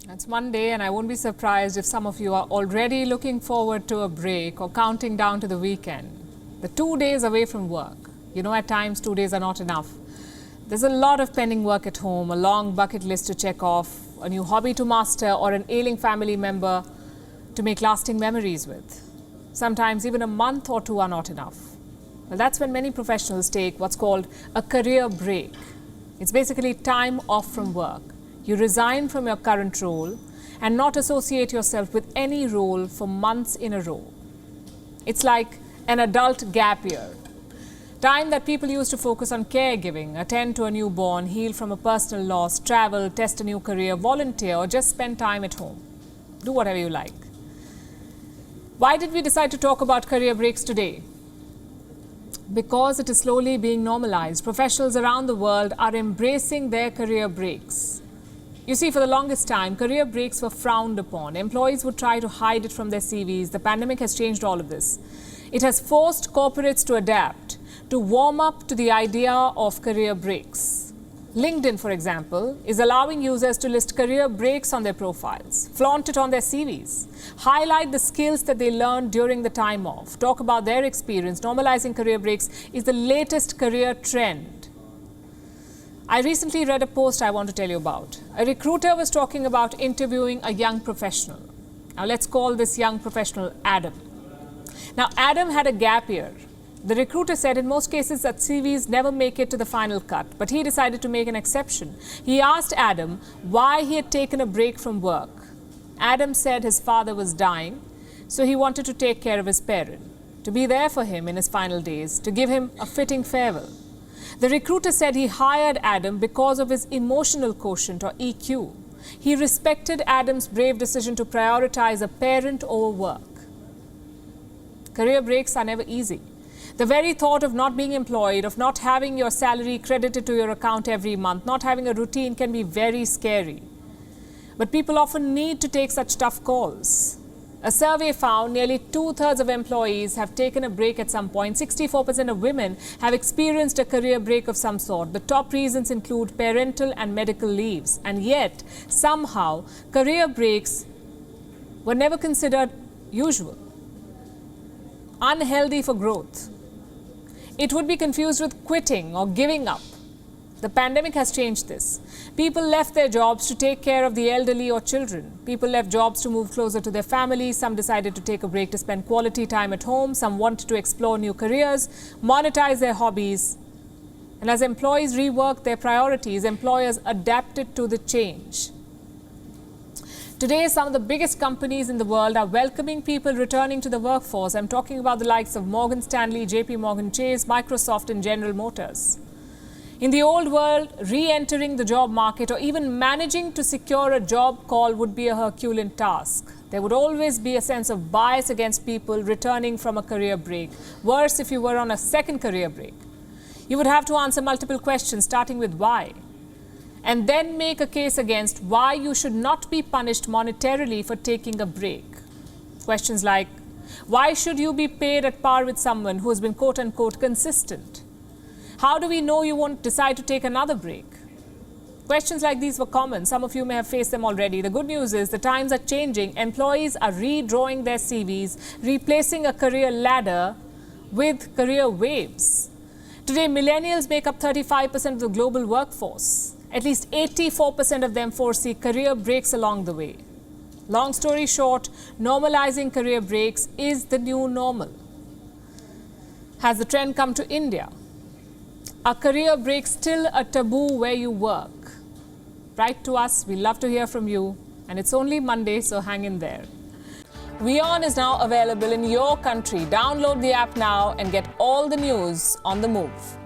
It's Monday and I won't be surprised if some of you are already looking forward to a break or counting down to the weekend. The 2 days away from work. You know, at times 2 days are not enough. There's a lot of pending work at home, a long bucket list to check off, a new hobby to master or an ailing family member to make lasting memories with. Sometimes even a month or two are not enough. Well, that's when many professionals take what's called a career break. It's basically time off from work. You resign from your current role and not associate yourself with any role for months in a row. It's like an adult gap year. Time that people use to focus on caregiving, attend to a newborn, heal from a personal loss, travel, test a new career, volunteer, or just spend time at home. Do whatever you like. Why did we decide to talk about career breaks today? Because it is slowly being normalized. Professionals around the world are embracing their career breaks. You see, for the longest time, career breaks were frowned upon. Employees would try to hide it from their CVs. The pandemic has changed all of this. It has forced corporates to adapt, to warm up to the idea of career breaks. LinkedIn, for example, is allowing users to list career breaks on their profiles, flaunt it on their CVs, highlight the skills that they learned during the time off, talk about their experience. Normalizing career breaks is the latest career trend. I recently read a post I want to tell you about. A recruiter was talking about interviewing a young professional. Now let's call this young professional Adam. Now Adam had a gap year. The recruiter said in most cases that CVs never make it to the final cut, but he decided to make an exception. He asked Adam why he had taken a break from work. Adam said his father was dying, so he wanted to take care of his parent, to be there for him in his final days, to give him a fitting farewell. The recruiter said he hired Adam because of his emotional quotient, or EQ. He respected Adam's brave decision to prioritize a parent over work. Career breaks are never easy. The very thought of not being employed, of not having your salary credited to your account every month, not having a routine can be very scary. But people often need to take such tough calls. A survey found nearly 2/3 of employees have taken a break at some point. 64% of women have experienced a career break of some sort. The top reasons include parental and medical leaves. And yet, somehow, career breaks were never considered usual, unhealthy for growth. It would be confused with quitting or giving up. The pandemic has changed this. People left their jobs to take care of the elderly or children. People left jobs to move closer to their families. Some decided to take a break to spend quality time at home. Some wanted to explore new careers, monetize their hobbies. And as employees reworked their priorities, employers adapted to the change. Today, some of the biggest companies in the world are welcoming people returning to the workforce. I'm talking about the likes of Morgan Stanley, JP Morgan Chase, Microsoft, and General Motors. In the old world, re-entering the job market or even managing to secure a job call would be a Herculean task. There would always be a sense of bias against people returning from a career break. Worse if you were on a second career break. You would have to answer multiple questions, starting with why, and then make a case against why you should not be punished monetarily for taking a break. Questions like, why should you be paid at par with someone who has been quote-unquote consistent? How do we know you won't decide to take another break? Questions like these were common. Some of you may have faced them already. The good news is the times are changing. Employees are redrawing their CVs, replacing a career ladder with career waves. Today, millennials make up 35% of the global workforce. At least 84% of them foresee career breaks along the way. Long story short, normalizing career breaks is the new normal. Has the trend come to India? Are career breaks still a taboo where you work? Write to us. We love to hear from you. And it's only Monday, so hang in there. WION is now available in your country. Download the app now and get all the news on the move.